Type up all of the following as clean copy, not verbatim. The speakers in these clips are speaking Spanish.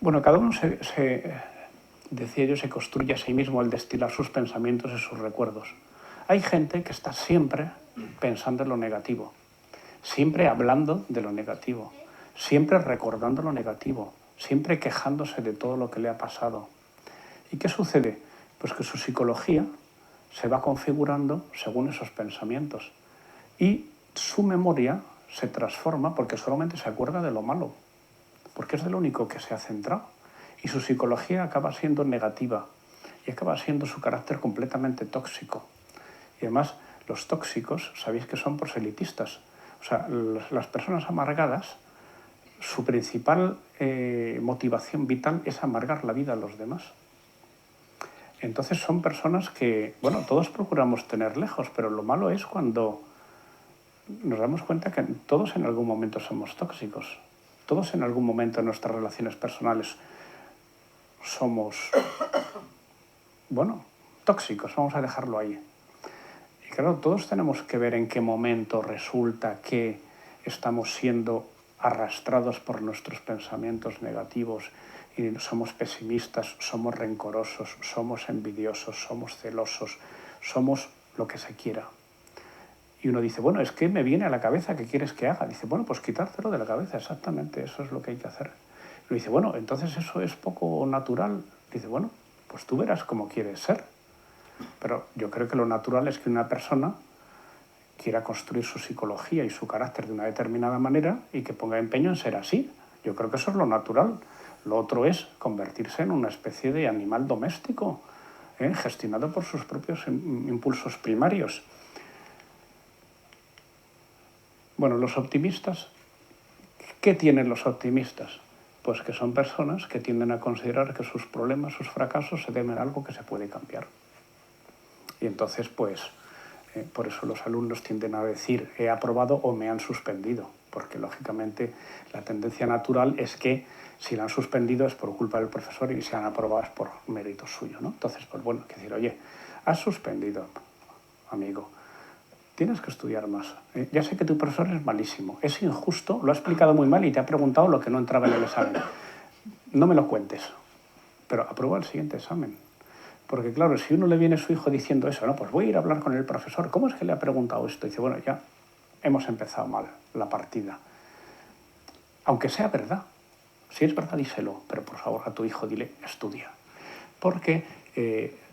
Bueno, cada uno decía yo, se construye a sí mismo al destilar sus pensamientos y sus recuerdos. Hay gente que está siempre pensando en lo negativo, siempre hablando de lo negativo, siempre recordando lo negativo, siempre quejándose de todo lo que le ha pasado. ¿Y qué sucede? Pues que su psicología se va configurando según esos pensamientos y su memoria se transforma porque solamente se acuerda de lo malo, porque es de lo único que se ha centrado. Y su psicología acaba siendo negativa y acaba siendo su carácter completamente tóxico. Y además, los tóxicos, sabéis que son proselitistas. O sea, las personas amargadas, su principal motivación vital es amargar la vida a los demás. Entonces son personas que, bueno, todos procuramos tener lejos, pero lo malo es cuando nos damos cuenta que todos en algún momento somos tóxicos. Todos en algún momento en nuestras relaciones personales somos, bueno, tóxicos, vamos a dejarlo ahí. Y claro, todos tenemos que ver en qué momento resulta que estamos siendo arrastrados por nuestros pensamientos negativos y somos pesimistas, somos rencorosos, somos envidiosos, somos celosos, somos lo que se quiera. Y uno dice, bueno, es que me viene a la cabeza, ¿qué quieres que haga? Dice, bueno, pues quitártelo de la cabeza, exactamente, eso es lo que hay que hacer. Y dice, bueno, entonces eso es poco natural. Dice, bueno, pues tú verás cómo quieres ser. Pero yo creo que lo natural es que una persona quiera construir su psicología y su carácter de una determinada manera y que ponga empeño en ser así. Yo creo que eso es lo natural. Lo otro es convertirse en una especie de animal doméstico, gestionado por sus propios impulsos primarios. Bueno, los optimistas, ¿qué tienen los optimistas? Pues que son personas que tienden a considerar que sus problemas, sus fracasos se deben a algo que se puede cambiar. Y entonces, pues, por eso los alumnos tienden a decir he aprobado o me han suspendido, porque lógicamente la tendencia natural es que si la han suspendido es por culpa del profesor y si han aprobado es por mérito suyo, ¿no? Entonces, pues bueno, hay que decir, oye, has suspendido, amigo, tienes que estudiar más. Ya sé que tu profesor es malísimo, es injusto, lo ha explicado muy mal y te ha preguntado lo que no entraba en el examen. No me lo cuentes, pero aprueba el siguiente examen. Porque claro, si uno le viene a su hijo diciendo eso, no, pues voy a ir a hablar con el profesor, ¿cómo es que le ha preguntado esto? Y dice, bueno, ya hemos empezado mal la partida. Aunque sea verdad, si es verdad, díselo, pero por favor a tu hijo dile, estudia. Porque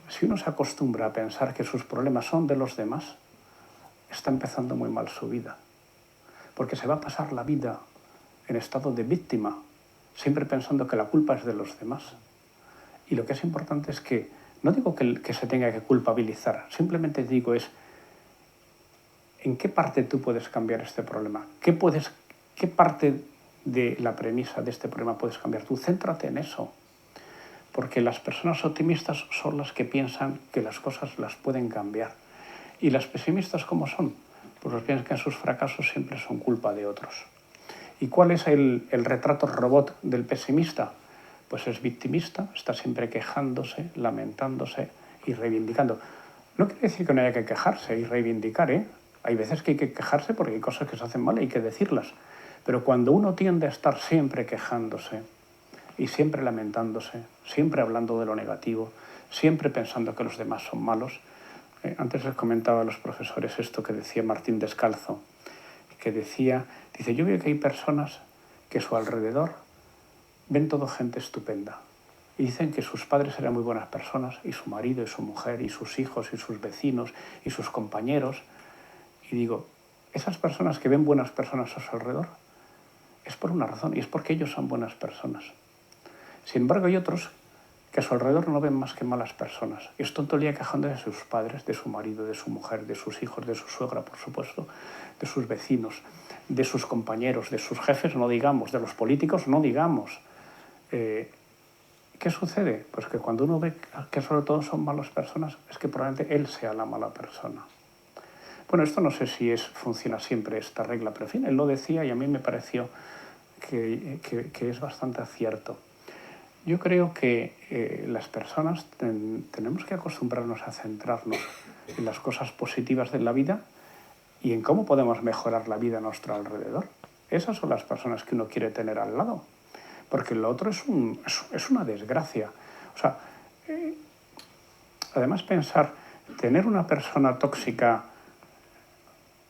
si uno se acostumbra a pensar que sus problemas son de los demás, está empezando muy mal su vida. Porque se va a pasar la vida en estado de víctima, siempre pensando que la culpa es de los demás. Y lo que es importante es que, no digo que se tenga que culpabilizar, simplemente digo es en qué parte tú puedes cambiar este problema, qué parte de la premisa de este problema puedes cambiar tú. Céntrate en eso, porque las personas optimistas son las que piensan que las cosas las pueden cambiar. ¿Y las pesimistas cómo son? Pues los piensan que sus fracasos siempre son culpa de otros. ¿Y cuál es el retrato robot del pesimista? Pues es victimista, está siempre quejándose, lamentándose y reivindicando. No quiere decir que no haya que quejarse y reivindicar, ¿eh? Hay veces que hay que quejarse porque hay cosas que se hacen mal y hay que decirlas. Pero cuando uno tiende a estar siempre quejándose y siempre lamentándose, siempre hablando de lo negativo, siempre pensando que los demás son malos, antes les comentaba a los profesores esto que decía Martín Descalzo, que dice, yo veo que hay personas que a su alrededor ven todo gente estupenda y dicen que sus padres eran muy buenas personas y su marido y su mujer y sus hijos y sus vecinos y sus compañeros. Y digo, esas personas que ven buenas personas a su alrededor es por una razón y es porque ellos son buenas personas. Sin embargo, hay otros que a su alrededor no ven más que malas personas. Y están todo el día quejándose de sus padres, de su marido, de su mujer, de sus hijos, de su suegra, por supuesto, de sus vecinos, de sus compañeros, de sus jefes, no digamos, de los políticos, no digamos. ¿Qué sucede? Pues que cuando uno ve que sobre todo son malas personas, es que probablemente él sea la mala persona. Bueno, esto no sé si funciona siempre esta regla, pero en fin, él lo decía y a mí me pareció que es bastante cierto. Yo creo que las personas tenemos que acostumbrarnos a centrarnos en las cosas positivas de la vida y en cómo podemos mejorar la vida a nuestro alrededor. Esas son las personas que uno quiere tener al lado. porque lo otro es una desgracia. O sea, además pensar, tener una persona tóxica,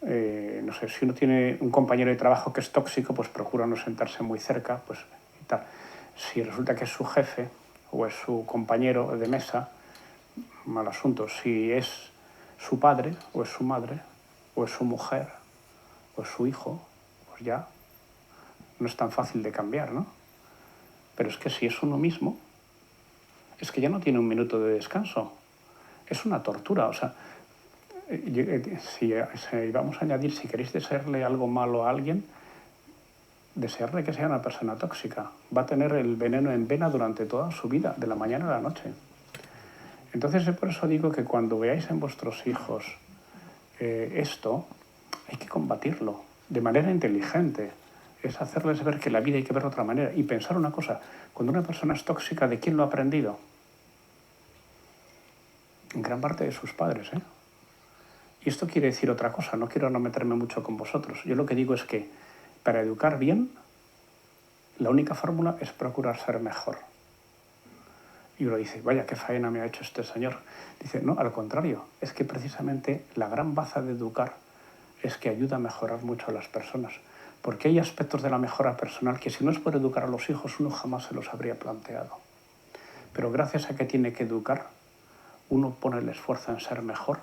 no sé, si uno tiene un compañero de trabajo que es tóxico, pues procura no sentarse muy cerca, pues y tal. Si resulta que es su jefe o es su compañero de mesa, mal asunto. Si es su padre o es su madre o es su mujer o es su hijo, pues ya no es tan fácil de cambiar, ¿no? Pero es que si es uno mismo, es que ya no tiene un minuto de descanso. Es una tortura. O sea, si vamos a añadir, si queréis desearle algo malo a alguien, desearle que sea una persona tóxica. Va a tener el veneno en vena durante toda su vida, de la mañana a la noche. Entonces, por eso digo que cuando veáis en vuestros hijos esto, hay que combatirlo de manera inteligente. Es hacerles ver que la vida hay que verla de otra manera. Y pensar una cosa, cuando una persona es tóxica, ¿de quién lo ha aprendido? En gran parte de sus padres, ¿eh? Y esto quiere decir otra cosa, no quiero no meterme mucho con vosotros. Yo lo que digo es que para educar bien, la única fórmula es procurar ser mejor. Y uno dice, vaya, qué faena me ha hecho este señor. Dice, no, al contrario, es que precisamente la gran baza de educar es que ayuda a mejorar mucho a las personas. Porque hay aspectos de la mejora personal que si no es por educar a los hijos, uno jamás se los habría planteado. Pero gracias a que tiene que educar, uno pone el esfuerzo en ser mejor.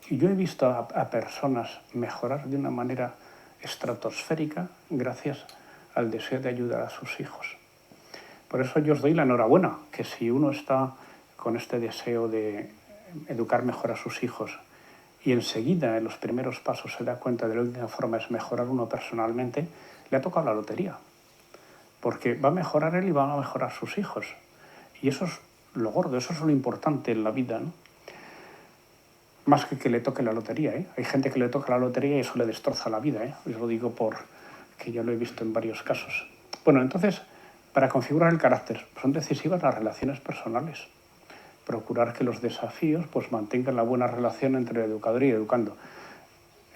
Y yo he visto a personas mejorar de una manera estratosférica gracias al deseo de ayudar a sus hijos. Por eso yo os doy la enhorabuena, que si uno está con este deseo de educar mejor a sus hijos y enseguida en los primeros pasos se da cuenta de que la única forma es mejorar uno personalmente, le ha tocado la lotería. Porque va a mejorar él y van a mejorar sus hijos. Y eso es lo gordo, eso es lo importante en la vida, ¿no? Más que le toque la lotería, ¿eh? Hay gente que le toca la lotería y eso le destroza la vida, ¿eh? Os lo digo porque yo lo he visto en varios casos. Bueno, entonces, para configurar el carácter, son decisivas las relaciones personales. Procurar que los desafíos pues, mantengan la buena relación entre el educador y el educando.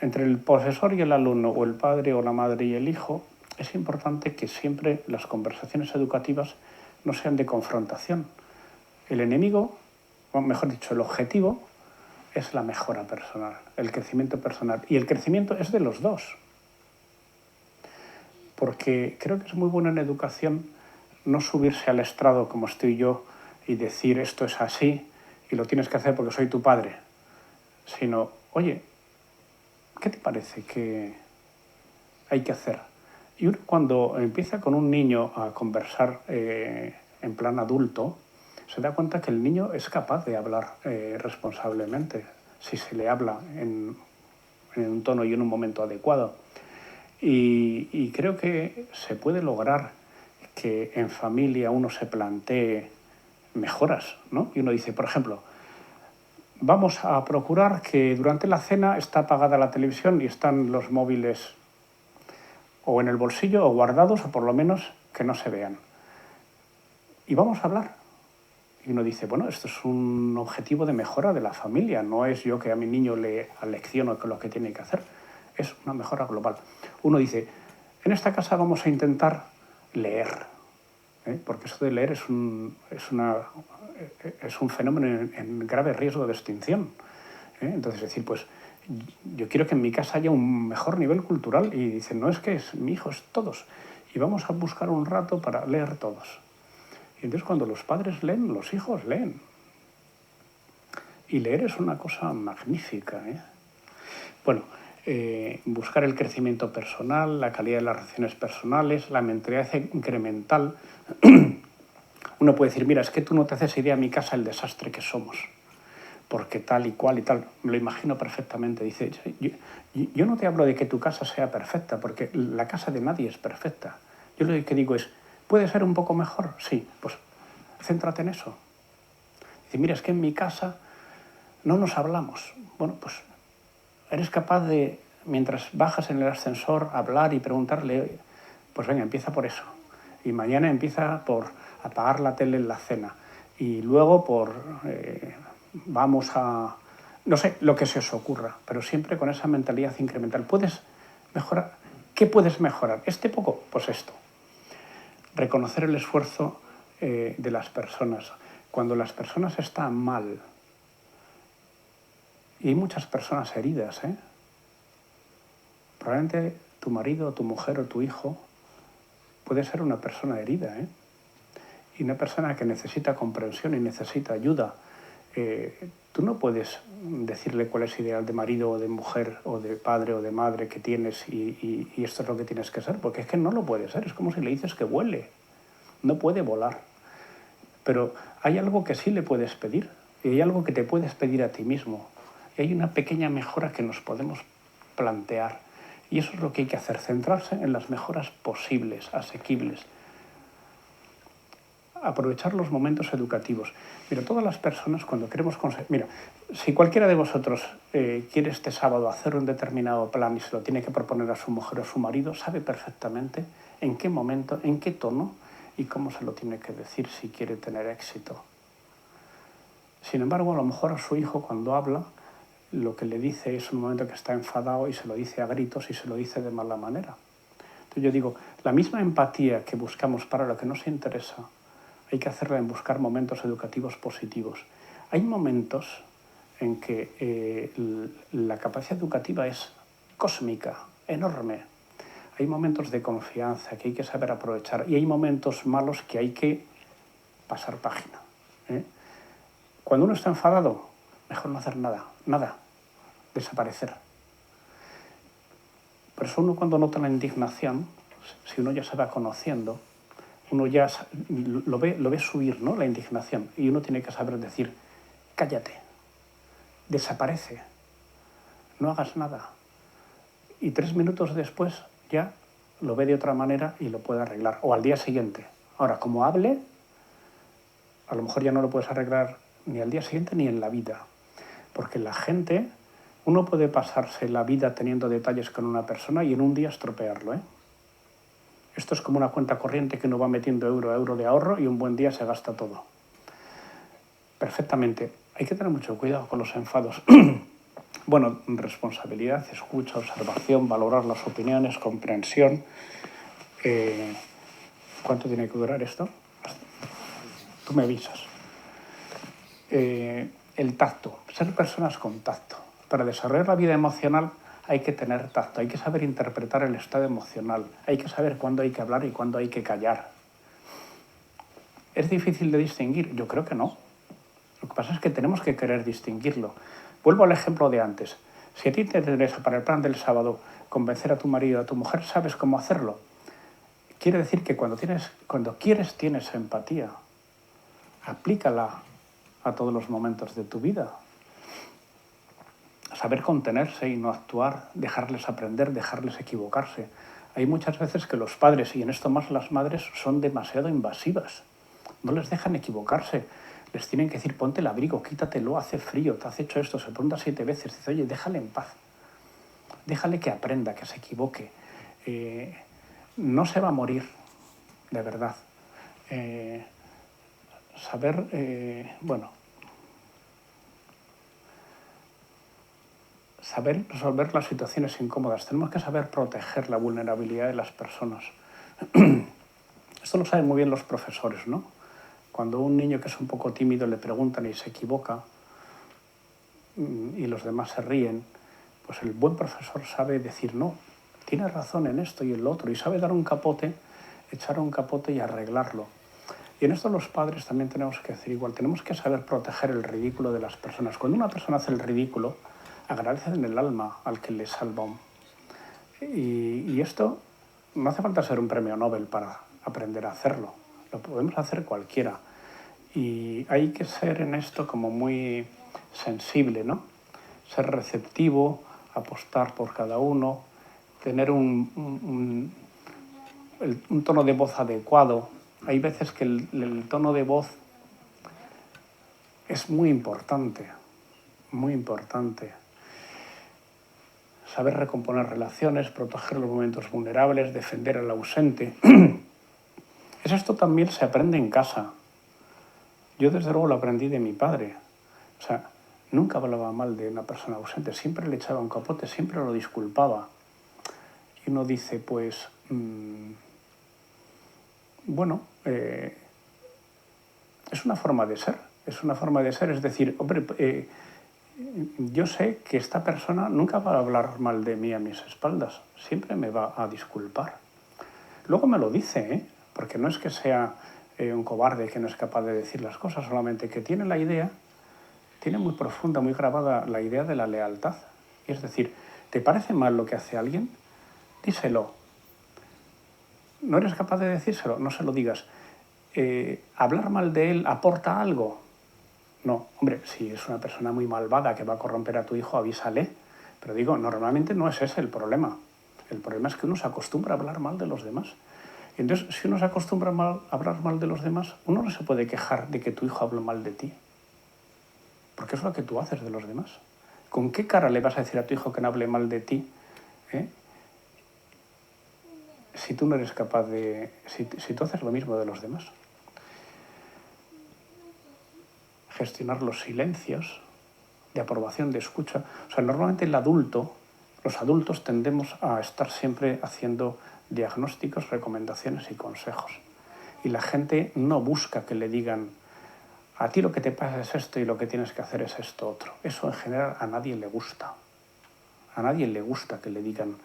Entre el profesor y el alumno, o el padre o la madre y el hijo, es importante que siempre las conversaciones educativas no sean de confrontación. El enemigo, o mejor dicho, el objetivo, es la mejora personal, el crecimiento personal. Y el crecimiento es de los dos. Porque creo que es muy bueno en educación no subirse al estrado como estoy yo y decir esto es así y lo tienes que hacer porque soy tu padre, sino, oye, ¿qué te parece que hay que hacer? Y uno cuando empieza con un niño a conversar en plan adulto, se da cuenta que el niño es capaz de hablar responsablemente si se le habla en un tono y en un momento adecuado. Y creo que se puede lograr que en familia uno se plantee mejoras, ¿no? Y uno dice, por ejemplo, vamos a procurar que durante la cena está apagada la televisión y están los móviles o en el bolsillo o guardados o por lo menos que no se vean. Y vamos a hablar. Y uno dice, bueno, esto es un objetivo de mejora de la familia, no es yo que a mi niño le alecciono lo que tiene que hacer, es una mejora global. Uno dice, en esta casa vamos a intentar leer, porque eso de leer es un fenómeno en grave riesgo de extinción. Entonces, es decir, pues yo quiero que en mi casa haya un mejor nivel cultural y dicen, no es que es mi hijo, es todos. Y vamos a buscar un rato para leer todos. Y entonces cuando los padres leen, los hijos leen. Y leer es una cosa magnífica, ¿eh? Bueno, buscar el crecimiento personal, la calidad de las relaciones personales, la mentalidad incremental. Uno puede decir, mira, es que tú no te haces idea a mi casa el desastre que somos, porque tal y cual y tal, me lo imagino perfectamente. Dice, yo no te hablo de que tu casa sea perfecta, porque la casa de nadie es perfecta. Yo lo que digo es, ¿puede ser un poco mejor? Sí, pues céntrate en eso. Dice, mira, es que en mi casa no nos hablamos. Bueno, pues eres capaz de, mientras bajas en el ascensor, hablar y preguntarle, pues venga, empieza por eso. Y mañana empieza por apagar la tele en la cena. Y luego por, vamos a, no sé, lo que se os ocurra, pero siempre con esa mentalidad incremental. ¿Puedes mejorar? ¿Qué puedes mejorar? ¿Este poco? Pues esto. reconocer el esfuerzo de las personas. Cuando las personas están mal, y hay muchas personas heridas, probablemente tu marido, tu mujer o tu hijo puede ser una persona herida, y una persona que necesita comprensión y necesita ayuda. Tú no puedes decirle cuál es el ideal de marido o de mujer o de padre o de madre que tienes y esto es lo que tienes que ser, porque es que no lo puede ser. Es como si le dices que vuele. No puede volar. Pero hay algo que sí le puedes pedir y hay algo que te puedes pedir a ti mismo. Y hay una pequeña mejora que nos podemos plantear. Y eso es lo que hay que hacer, centrarse en las mejoras posibles, asequibles. Aprovechar los momentos educativos. Mira, todas las personas cuando queremos conseguir... Mira, si cualquiera de vosotros quiere este sábado hacer un determinado plan y se lo tiene que proponer a su mujer o a su marido, sabe perfectamente en qué momento, en qué tono y cómo se lo tiene que decir si quiere tener éxito. Sin embargo, a lo mejor a su hijo cuando habla, lo que le dice es un momento que está enfadado y se lo dice a gritos y se lo dice de mala manera. Entonces yo digo, la misma empatía que buscamos para lo que nos interesa, hay que hacerla en buscar momentos educativos positivos. Hay momentos en que la capacidad educativa es cósmica, enorme. Hay momentos de confianza que hay que saber aprovechar y hay momentos malos que hay que pasar página. Cuando uno está enfadado, mejor no hacer nada, desaparecer. Por eso uno cuando nota la indignación, si uno ya se va conociendo, uno ya lo ve subir, ¿no? La indignación, y uno tiene que saber decir, cállate, desaparece, no hagas nada. Y 3 minutos después ya lo ve de otra manera y lo puede arreglar, o al día siguiente. Ahora, como hable, a lo mejor ya no lo puedes arreglar ni al día siguiente ni en la vida, porque la gente, uno puede pasarse la vida teniendo detalles con una persona y en un día estropearlo, Esto es como una cuenta corriente que uno va metiendo euro a euro de ahorro y un buen día se gasta todo. Perfectamente. Hay que tener mucho cuidado con los enfados. Bueno, responsabilidad, escucha, observación, valorar las opiniones, comprensión. ¿Cuánto tiene que durar esto? Tú me avisas. El tacto, ser personas con tacto. Para desarrollar la vida emocional hay que tener tacto, hay que saber interpretar el estado emocional, hay que saber cuándo hay que hablar y cuándo hay que callar. ¿Es difícil de distinguir? Yo creo que no. Lo que pasa es que tenemos que querer distinguirlo. Vuelvo al ejemplo de antes. Si a ti te interesa para el plan del sábado convencer a tu marido o a tu mujer, sabes cómo hacerlo. Quiere decir que cuando quieres tienes empatía. Aplícala a todos los momentos de tu vida. Saber contenerse y no actuar, dejarles aprender, dejarles equivocarse. Hay muchas veces que los padres, y en esto más las madres, son demasiado invasivas. No les dejan equivocarse. Les tienen que decir, ponte el abrigo, quítatelo, hace frío, te has hecho esto, se pregunta 7 veces. Dice, oye, déjale en paz. Déjale que aprenda, que se equivoque. No se va a morir, de verdad. Saber resolver las situaciones incómodas. Tenemos que saber proteger la vulnerabilidad de las personas. Esto lo saben muy bien los profesores, ¿no? Cuando a un niño que es un poco tímido le preguntan y se equivoca y los demás se ríen, pues el buen profesor sabe decir, no, tienes razón en esto y en lo otro, y sabe dar un capote, echar un capote y arreglarlo. Y en esto los padres también tenemos que hacer igual, tenemos que saber proteger el ridículo de las personas. Cuando una persona hace el ridículo, agradece en el alma al que le salva. Y esto no hace falta ser un premio Nobel para aprender a hacerlo, lo podemos hacer cualquiera. Y hay que ser en esto como muy sensible, ¿no? Ser receptivo, apostar por cada uno, tener un tono de voz adecuado. Hay veces que el tono de voz es muy importante, muy importante. Saber recomponer relaciones, proteger los momentos vulnerables, defender al ausente. Esto también se aprende en casa. Yo desde luego lo aprendí de mi padre. O sea, nunca hablaba mal de una persona ausente, siempre le echaba un capote, siempre lo disculpaba. Y uno dice, pues, bueno, es una forma de ser. Es una forma de ser, es decir, hombre, yo sé que esta persona nunca va a hablar mal de mí a mis espaldas, siempre me va a disculpar. Luego me lo dice, porque no es que sea un cobarde que no es capaz de decir las cosas, solamente que tiene la idea, tiene muy profunda, muy grabada la idea de la lealtad. Es decir, ¿te parece mal lo que hace alguien? Díselo. ¿No eres capaz de decírselo? No se lo digas. ¿Hablar mal de él aporta algo? No, hombre, si es una persona muy malvada que va a corromper a tu hijo, avísale. Pero digo, normalmente no es ese el problema. El problema es que uno se acostumbra a hablar mal de los demás. Y entonces, si uno se acostumbra a hablar mal de los demás, uno no se puede quejar de que tu hijo hable mal de ti. Porque es lo que tú haces de los demás. ¿Con qué cara le vas a decir a tu hijo que no hable mal de ti? Si tú no eres capaz de... Si tú haces lo mismo de los demás. Gestionar los silencios de aprobación, de escucha. O sea, normalmente los adultos tendemos a estar siempre haciendo diagnósticos, recomendaciones y consejos. Y la gente no busca que le digan, a ti lo que te pasa es esto y lo que tienes que hacer es esto otro. Eso en general a nadie le gusta. A nadie le gusta que le digan,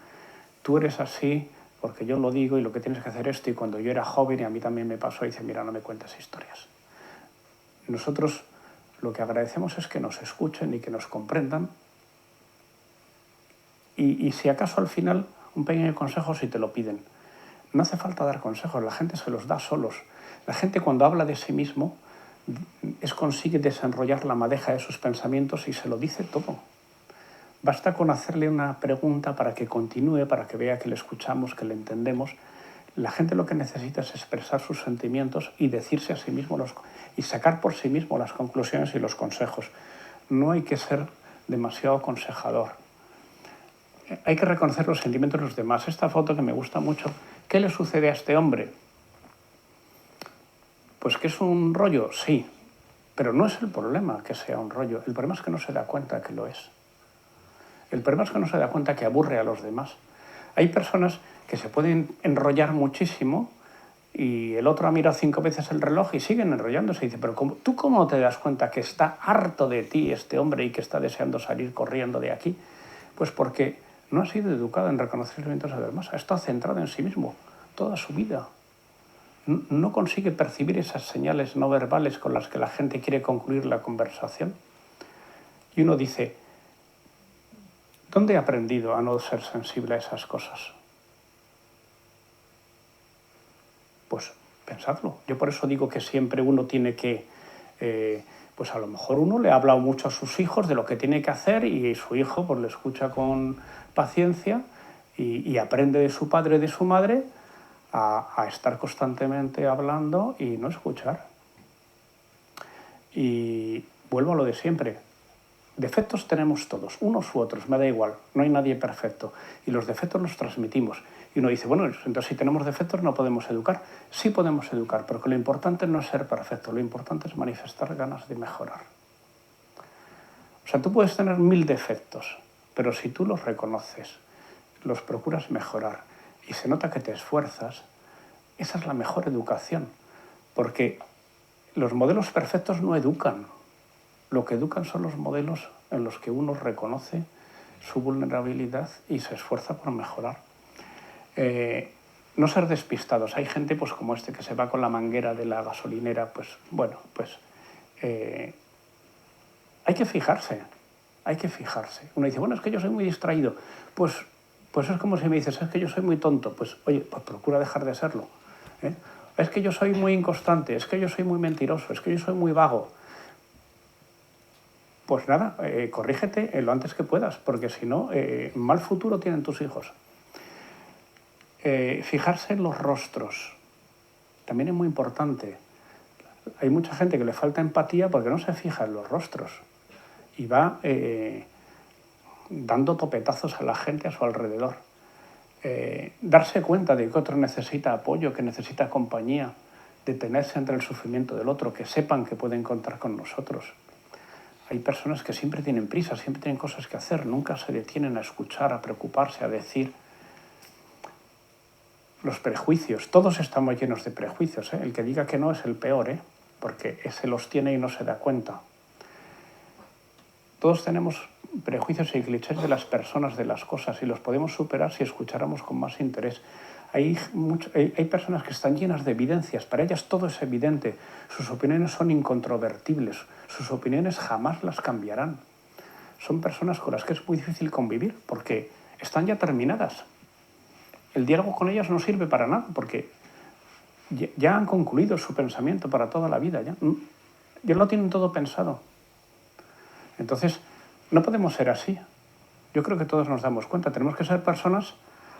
tú eres así porque yo lo digo y lo que tienes que hacer es esto, y cuando yo era joven y a mí también me pasó, dice, mira, no me cuentes historias. Nosotros lo que agradecemos es que nos escuchen y que nos comprendan, y si acaso al final un pequeño consejo si te lo piden. No hace falta dar consejos, la gente se los da solos. La gente cuando habla de sí mismo consigue desenrollar la madeja de sus pensamientos y se lo dice todo. Basta con hacerle una pregunta para que continúe, para que vea que le escuchamos, que le entendemos. La gente lo que necesita es expresar sus sentimientos y decirse a sí mismo y sacar por sí mismo las conclusiones y los consejos. No hay que ser demasiado aconsejador. Hay que reconocer los sentimientos de los demás. Esta foto que me gusta mucho, ¿qué le sucede a este hombre? Pues que es un rollo, sí, pero no es el problema que sea un rollo. El problema es que no se da cuenta que lo es. El problema es que no se da cuenta que aburre a los demás. Hay personas que se pueden enrollar muchísimo y el otro ha mirado 5 veces el reloj y siguen enrollándose. Y dice, pero ¿tú cómo te das cuenta que está harto de ti este hombre y que está deseando salir corriendo de aquí? Pues porque no ha sido educado en reconocer los sentimientos de los demás. Ha estado centrado en sí mismo toda su vida. No consigue percibir esas señales no verbales con las que la gente quiere concluir la conversación. Y uno dice, ¿dónde he aprendido a no ser sensible a esas cosas? Pues pensadlo. Yo por eso digo que siempre uno tiene que, pues a lo mejor uno le ha hablado mucho a sus hijos de lo que tiene que hacer y su hijo pues le escucha con paciencia y aprende de su padre y de su madre a estar constantemente hablando y no escuchar. Y vuelvo a lo de siempre. Defectos tenemos todos, unos u otros, me da igual, no hay nadie perfecto. Y los defectos los transmitimos. Y uno dice, bueno, entonces si tenemos defectos no podemos educar. Sí podemos educar, porque lo importante no es ser perfecto, lo importante es manifestar ganas de mejorar. O sea, tú puedes tener 1000 defectos, pero si tú los reconoces, los procuras mejorar y se nota que te esfuerzas, esa es la mejor educación. Porque los modelos perfectos no educan. Lo que educan son los modelos en los que uno reconoce su vulnerabilidad y se esfuerza por mejorar. No ser despistados. Hay gente pues como este que se va con la manguera de la gasolinera, pues bueno, pues hay que fijarse. Uno dice, bueno, es que yo soy muy distraído. Pues es como si me dices, es que yo soy muy tonto. Pues oye, pues procura dejar de serlo. Es que yo soy muy inconstante, es que yo soy muy mentiroso, es que yo soy muy vago. Pues nada, corrígete lo antes que puedas, porque si no, mal futuro tienen tus hijos. Fijarse en los rostros también es muy importante. Hay mucha gente que le falta empatía porque no se fija en los rostros y va dando topetazos a la gente a su alrededor. Darse cuenta de que otro necesita apoyo, que necesita compañía, detenerse entre el sufrimiento del otro, que sepan que pueden contar con nosotros. Hay personas que siempre tienen prisa, siempre tienen cosas que hacer, nunca se detienen a escuchar, a preocuparse, a decir. los prejuicios. Todos estamos llenos de prejuicios, ¿eh? El que diga que no es el peor, ¿eh? Porque ese los tiene y no se da cuenta. Todos tenemos prejuicios y clichés de las personas, de las cosas, y los podemos superar si escucháramos con más interés. Hay personas que están llenas de evidencias, para ellas todo es evidente, sus opiniones son incontrovertibles, sus opiniones jamás las cambiarán. Son personas con las que es muy difícil convivir porque están ya terminadas. El diálogo con ellas no sirve para nada porque ya han concluido su pensamiento para toda la vida. Ya lo tienen todo pensado. Entonces, no podemos ser así. Yo creo que todos nos damos cuenta. Tenemos que ser personas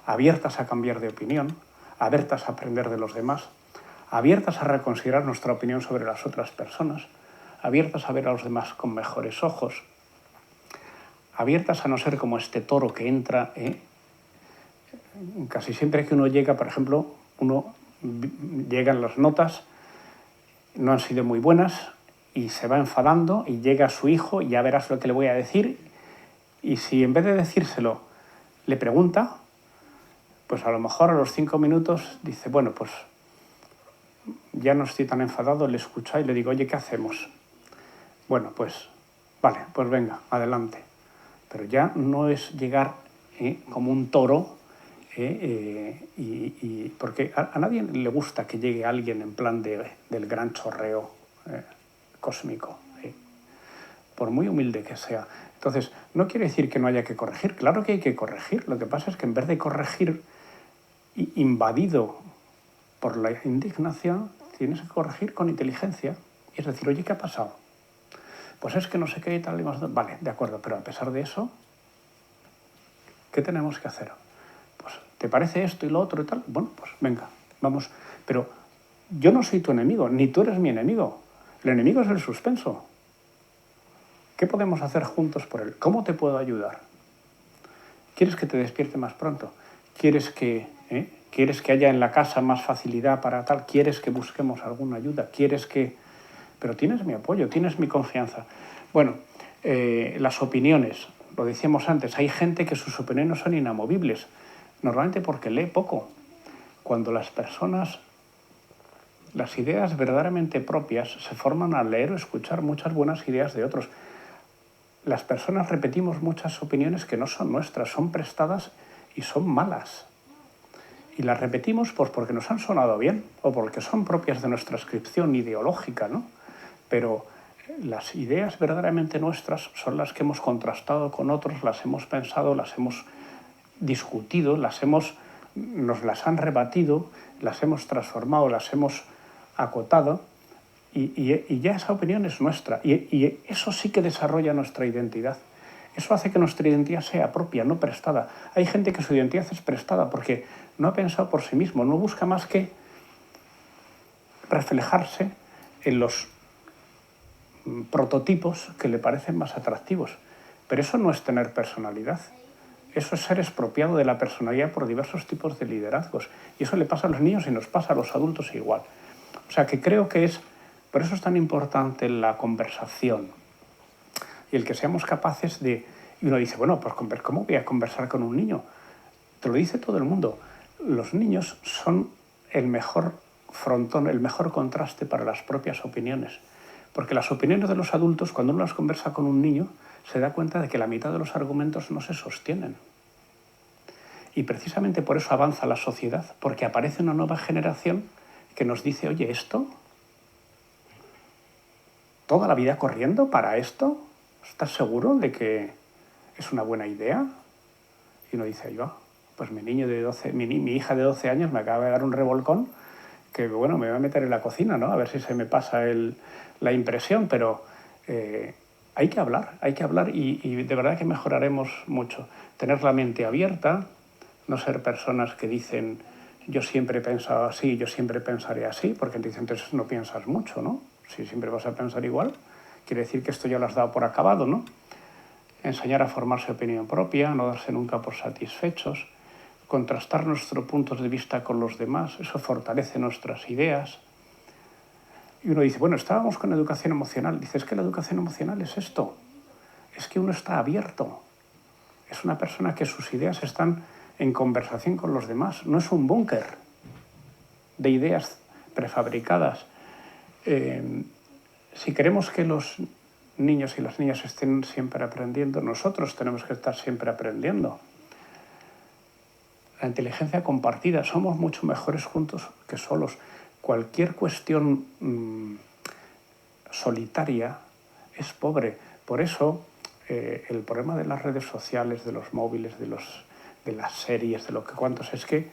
abiertas a cambiar de opinión, abiertas a aprender de los demás, abiertas a reconsiderar nuestra opinión sobre las otras personas, abiertas a ver a los demás con mejores ojos, abiertas a no ser como este toro que entra. Casi siempre que uno llega, por ejemplo, llegan las notas, no han sido muy buenas, y se va enfadando y llega su hijo y ya verás lo que le voy a decir. Y si en vez de decírselo le pregunta, pues a lo mejor a los 5 minutos dice, bueno, pues ya no estoy tan enfadado, le escucho y le digo, oye, ¿qué hacemos? Bueno, pues vale, pues venga, adelante. Pero ya no es llegar como un toro, porque a nadie le gusta que llegue alguien en plan del gran chorreo cósmico, por muy humilde que sea. Entonces, no quiere decir que no haya que corregir, claro que hay que corregir. Lo que pasa es que en vez de corregir invadido por la indignación, tienes que corregir con inteligencia. Es decir, oye, ¿qué ha pasado? Pues es que no sé qué y tal. Vale, de acuerdo, pero a pesar de eso, ¿qué tenemos que hacer? Pues, ¿te parece esto y lo otro y tal? Bueno, pues venga, vamos. Pero yo no soy tu enemigo, ni tú eres mi enemigo. El enemigo es el suspenso. ¿Qué podemos hacer juntos por él? ¿Cómo te puedo ayudar? ¿Quieres que te despierte más pronto? ¿Quieres que haya en la casa más facilidad para tal? ¿Quieres que busquemos alguna ayuda? ¿Quieres que...? Pero tienes mi apoyo, tienes mi confianza. Bueno, las opiniones, lo decíamos antes, hay gente que sus opiniones son inamovibles, normalmente porque lee poco. Cuando las personas, las ideas verdaderamente propias se forman al leer o escuchar muchas buenas ideas de otros. Las personas repetimos muchas opiniones que no son nuestras, son prestadas y son malas. Y las repetimos pues porque nos han sonado bien o porque son propias de nuestra inscripción ideológica, ¿no? Pero las ideas verdaderamente nuestras son las que hemos contrastado con otros, las hemos pensado, las hemos discutido, nos las han rebatido, las hemos transformado, las hemos acotado. Y ya esa opinión es nuestra. Y eso sí que desarrolla nuestra identidad. Eso hace que nuestra identidad sea propia, no prestada. Hay gente que su identidad es prestada porque no ha pensado por sí mismo, no busca más que reflejarse en los prototipos que le parecen más atractivos. Pero eso no es tener personalidad. Eso es ser expropiado de la personalidad por diversos tipos de liderazgos. Y eso le pasa a los niños y nos pasa a los adultos igual. O sea que creo que por eso es tan importante la conversación y el que seamos capaces de... Y uno dice, bueno, pues ¿cómo voy a conversar con un niño? Te lo dice todo el mundo. Los niños son el mejor frontón, el mejor contraste para las propias opiniones. Porque las opiniones de los adultos, cuando uno las conversa con un niño, se da cuenta de que la mitad de los argumentos no se sostienen. Y precisamente por eso avanza la sociedad, porque aparece una nueva generación que nos dice, oye, ¿esto? ¿Toda la vida corriendo para esto? ¿Estás seguro de que es una buena idea? Y uno dice, yo, pues mi hija de 12 años me acaba de dar un revolcón que, bueno, me va a meter en la cocina, ¿no? A ver si se me pasa la impresión, pero hay que hablar y de verdad que mejoraremos mucho. Tener la mente abierta, no ser personas que dicen, yo siempre he pensado así, yo siempre pensaré así, porque entonces no piensas mucho, ¿no? Si siempre vas a pensar igual, quiere decir que esto ya lo has dado por acabado, ¿no? Enseñar a formarse opinión propia, no darse nunca por satisfechos, contrastar nuestros puntos de vista con los demás, eso fortalece nuestras ideas. Y uno dice, bueno, estábamos con educación emocional. Dice, es que la educación emocional es esto, es que uno está abierto, es una persona que sus ideas están en conversación con los demás, no es un búnker. de ideas prefabricadas. Si queremos que los niños y las niñas estén siempre aprendiendo, nosotros tenemos que estar siempre aprendiendo. La inteligencia compartida, somos mucho mejores juntos que solos. Cualquier cuestión solitaria es pobre. Por eso el problema de las redes sociales, de los móviles, de las series, de lo que cuantos, es que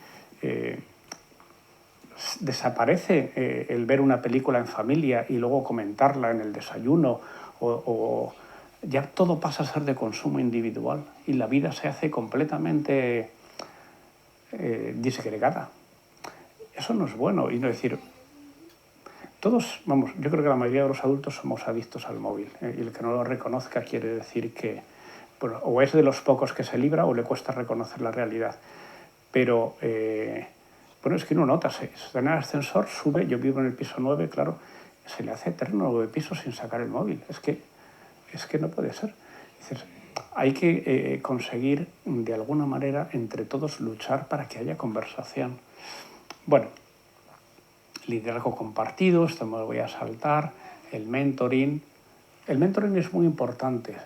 desaparece el ver una película en familia y luego comentarla en el desayuno, o ya todo pasa a ser de consumo individual y la vida se hace completamente disgregada. Eso no es bueno. Y no decir, todos, vamos, yo creo que la mayoría de los adultos somos adictos al móvil, y el que no lo reconozca quiere decir que, bueno, o es de los pocos que se libra o le cuesta reconocer la realidad. Pero bueno, es que uno nota, se está en el ascensor, sube, yo vivo en el piso 9, claro, se le hace eterno 9 pisos sin sacar el móvil. Es que no puede ser. Dices, hay que conseguir de alguna manera entre todos luchar para que haya conversación. Bueno, liderazgo compartido, esto me lo voy a saltar, el mentoring. El mentoring es muy importante,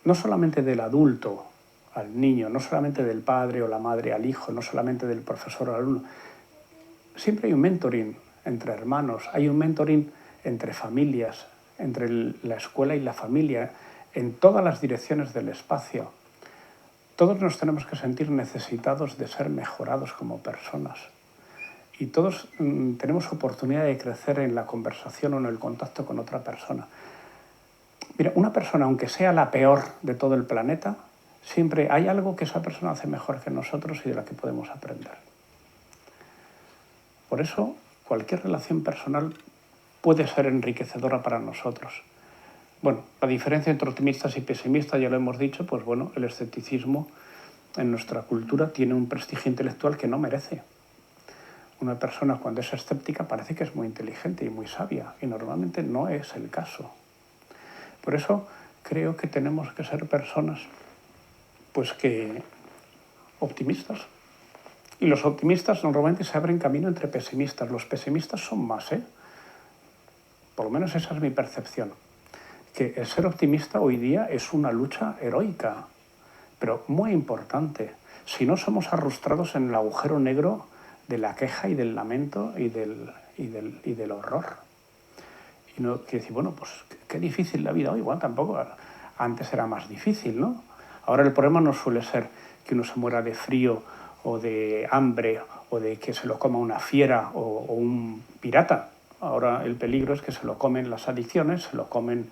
no solamente del adulto al niño, no solamente del padre o la madre al hijo, no solamente del profesor al alumno. Siempre hay un mentoring entre hermanos, hay un mentoring entre familias, entre la escuela y la familia, en todas las direcciones del espacio. Todos nos tenemos que sentir necesitados de ser mejorados como personas. Y todos tenemos oportunidad de crecer en la conversación o en el contacto con otra persona. Mira, una persona, aunque sea la peor de todo el planeta, siempre hay algo que esa persona hace mejor que nosotros y de la que podemos aprender. Por eso, cualquier relación personal puede ser enriquecedora para nosotros. Bueno, la diferencia entre optimistas y pesimistas, ya lo hemos dicho, pues bueno, el escepticismo en nuestra cultura tiene un prestigio intelectual que no merece. Una persona cuando es escéptica parece que es muy inteligente y muy sabia, y normalmente no es el caso. Por eso creo que tenemos que ser personas pues que optimistas. Y los optimistas normalmente se abren camino entre pesimistas. Los pesimistas son más, por lo menos esa es mi percepción. Que el ser optimista hoy día es una lucha heroica, pero muy importante. Si no, somos arrastrados en el agujero negro de la queja y del lamento y del horror. Y no quiere decir, bueno, pues qué difícil la vida hoy. Bueno, tampoco, antes era más difícil, ¿no? Ahora el problema no suele ser que uno se muera de frío o de hambre o de que se lo coma una fiera o un pirata. Ahora el peligro es que se lo comen las adicciones, se lo comen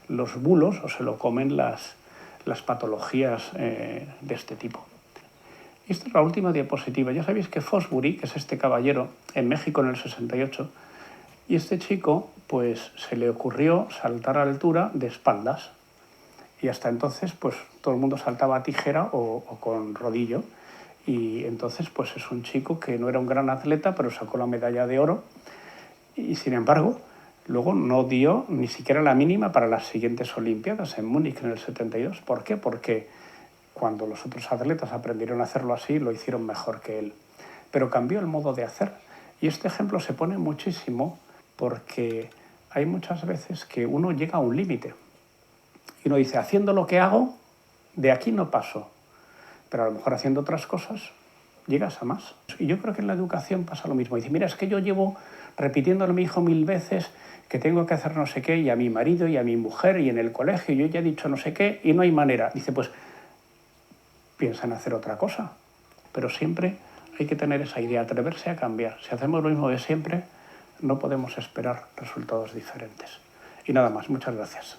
los bulos o se lo comen las patologías de este tipo. Y esta es la última diapositiva. Ya sabéis que Fosbury, que es este caballero, en México en el 68, y este chico pues se le ocurrió saltar a altura de espaldas. Y hasta entonces pues todo el mundo saltaba a tijera o con rodillo. Y entonces pues es un chico que no era un gran atleta, pero sacó la medalla de oro. Y sin embargo, luego no dio ni siquiera la mínima para las siguientes Olimpiadas en Múnich en el 72. ¿Por qué? Porque cuando los otros atletas aprendieron a hacerlo así, lo hicieron mejor que él. Pero cambió el modo de hacer. Y este ejemplo se pone muchísimo porque hay muchas veces que uno llega a un límite. Y uno dice, haciendo lo que hago, de aquí no paso. Pero a lo mejor haciendo otras cosas, llegas a más. Y yo creo que en la educación pasa lo mismo. Dice, mira, es que yo llevo repitiéndole a mi hijo 1000 veces que tengo que hacer no sé qué, y a mi marido y a mi mujer, y en el colegio yo ya he dicho no sé qué, y no hay manera. Dice, pues piensa en hacer otra cosa. Pero siempre hay que tener esa idea, atreverse a cambiar. Si hacemos lo mismo de siempre, no podemos esperar resultados diferentes. Y nada más, muchas gracias.